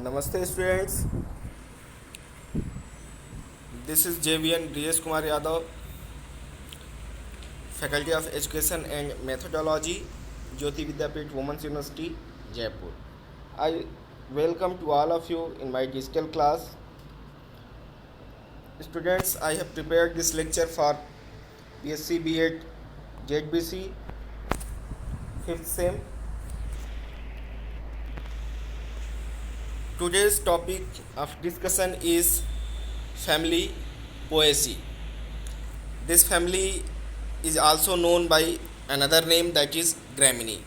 Namaste students, this is JVN DS Kumar Yadav, Faculty of Education and Methodology, Jyoti Vidyapeeth Women's University, Jaipur. I welcome to all of you in my digital class. Students, I have prepared this lecture for BSc B.Ed JBC 5th SEM. Today's topic of discussion is family Poaceae. This family is also known by another name, that is Gramineae.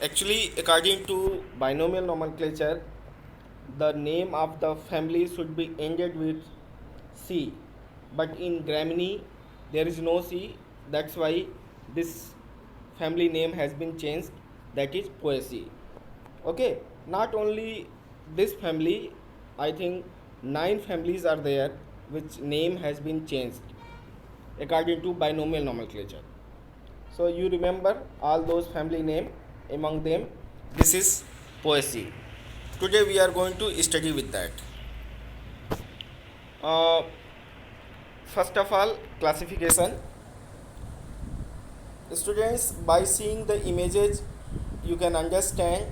Actually, according to binomial nomenclature, the name of the family should be ended with C, but in Gramineae there is no C. That's why this family name has been changed, that is Poaceae. Okay, not only this family, I think 9 families are there which name has been changed according to binomial nomenclature. So you remember all those family name. Among them, this is Poaceae. Today we are going to study with that. uh, First of all, classification. Students, by seeing the images you can understand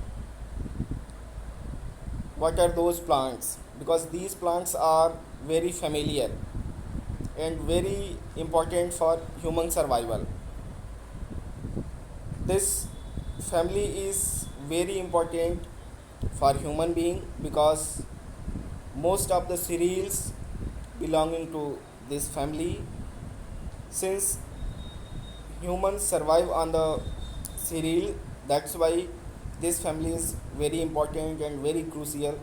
what are those plants, because these plants are very familiar and very important for human survival. This family is very important for human being because most of the cereals belonging to this family, since humans survive on the cereal, that's why this family is very important and very crucial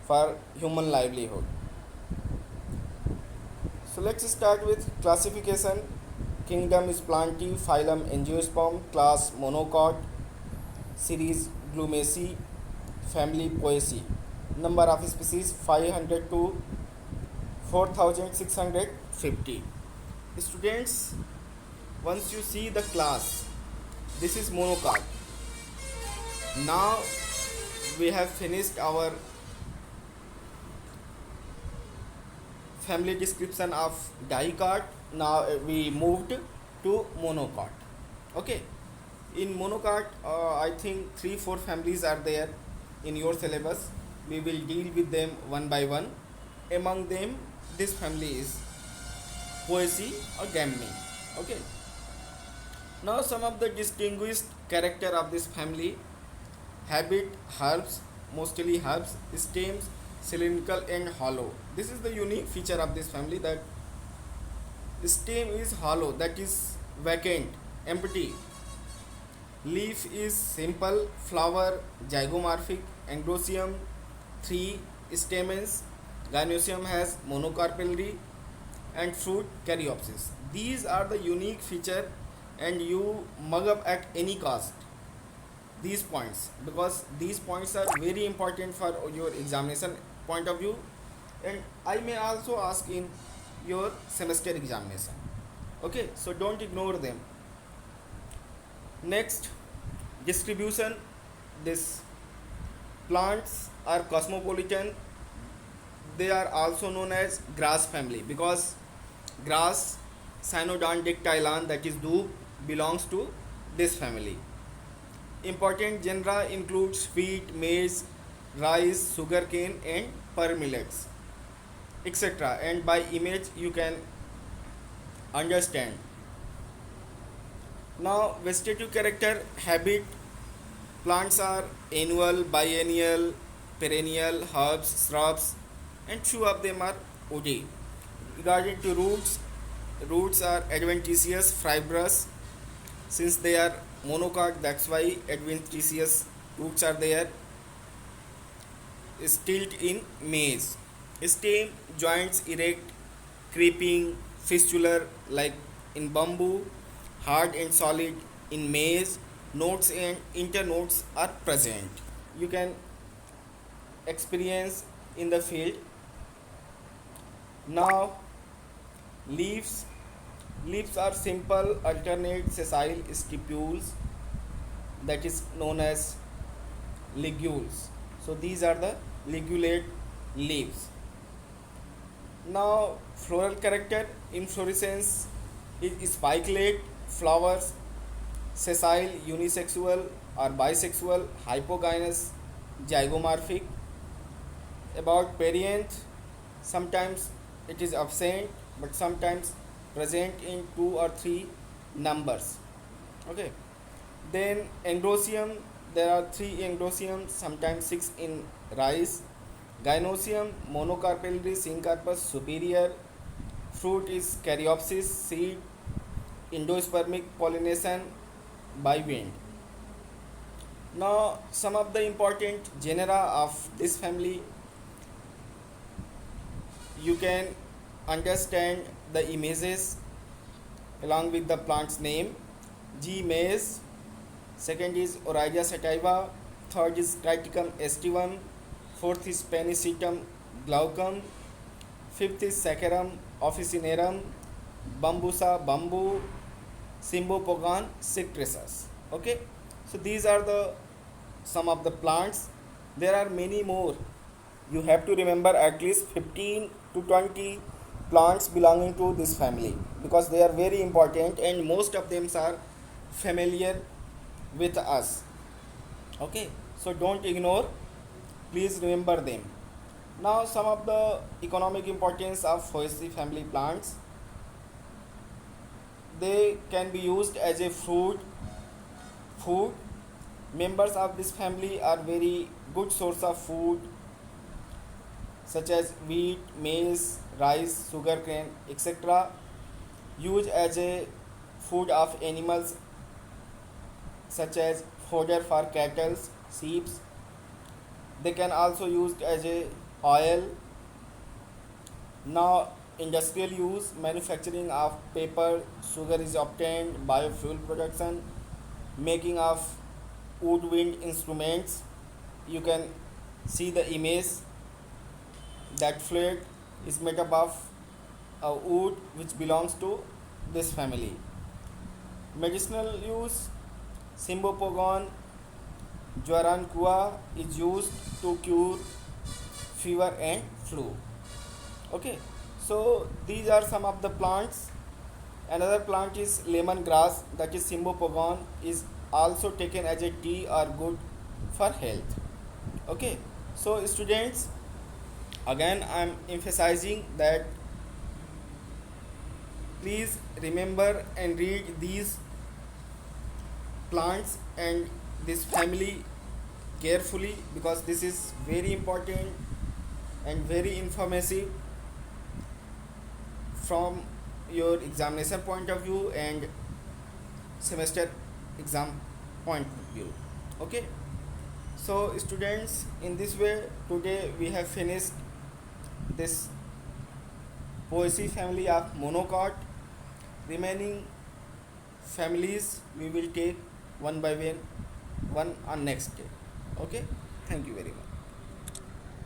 for human livelihood. So let's start with classification. Kingdom is Plantae, phylum Angiosperm, class Monocot, series Glumaceae, family Poaceae. Number of species 500 to 4650. Students, once you see the class, this is Monocot. Now we have finished our family description of Dicot. Now we moved to Monocot. Okay, in Monocot, I think 3-4 families are there in your syllabus. We will deal with them one by one. Among them, this family is Poaceae or Gramineae. Okay. Now some of the distinguished character of this family: habit, herbs, mostly herbs, stems cylindrical and hollow. This is the unique feature of this family, that stem is hollow, that is vacant, empty. Leaf is simple, flower zygomorphic, androecium 3 stamens, gynoecium has monocarpellary, and fruit caryopsis. These are the unique feature, and you mug up at any cost these points, because these points are very important for your examination point of view, and I may also ask in your semester examination. Okay, so don't ignore them. Next, distribution. These plants are cosmopolitan. They are also known as grass family because grass Cynodon dictylan, that is doob, belongs to this family. Important genera includes wheat, maize, rice, sugarcane, and pearl millets, etc. And by image you can understand. Now, vegetative character, habit. Plants are annual, biennial, perennial, herbs, shrubs, and few of them are woody. Regarding to roots, roots are adventitious, fibrous. Since they are monocot, that's why adventitious roots are there. Stilt in maize. Stem joints erect, creeping, fistular like in bamboo, hard and solid in maize. Nodes and internodes are present. You can experience in the field. Now, leaves. Leaves are simple, alternate, sessile stipules, that is known as ligules. So these are the ligulate leaves. Now floral character: inflorescence is spikelate, flowers sessile, unisexual or bisexual, hypogynous, zygomorphic. About perianth, sometimes it is absent but sometimes present in 2 or 3 numbers. Okay. Then engrosium, there are 3 engrosiums, sometimes 6 in rice. Gynosium, monocarpellary, syncarpus superior. Fruit is caryopsis, seed endospermic pollination by wind. Now some of the important genera of this family, you can understand the images along with the plant's name. G. maize, second is Oryza sativa, third is Triticum aestivum, fourth is Panicetum glaucum, fifth is Saccharum officinarum, Bambusa bamboo, Cymbopogon citrusus. Okay, so these are the some of the plants. There are many more. You have to remember at least 15 to 20 plants belonging to this family, because they are very important and most of them are familiar with us. Okay, so don't ignore, please remember them. Now some of the economic importance of Poaceae family plants: they can be used as a food. Members of this family are very good source of food, such as wheat, maize, rice, sugarcane, etc. Used as a food of animals, such as fodder for cattle, sheep. They can also used as a oil. Now industrial use: manufacturing of paper, sugar is obtained, biofuel production, making of woodwind instruments. You can see the image, that fluid is made up of a wood which belongs to this family. Medicinal use: Cymbopogon jwaranqua is used to cure fever and flu. Okay, so these are some of the plants. Another plant is lemongrass, that is Cymbopogon, is also taken as a tea or good for health. Okay, so students, again I am emphasizing that please remember and read these plants and this family carefully, because this is very important and very informative from your examination point of view and semester exam point of view. Okay, so students, in this way today we have finished this Poaceae family of monocot. Remaining families we will take one by one on next day. Okay, thank you very much.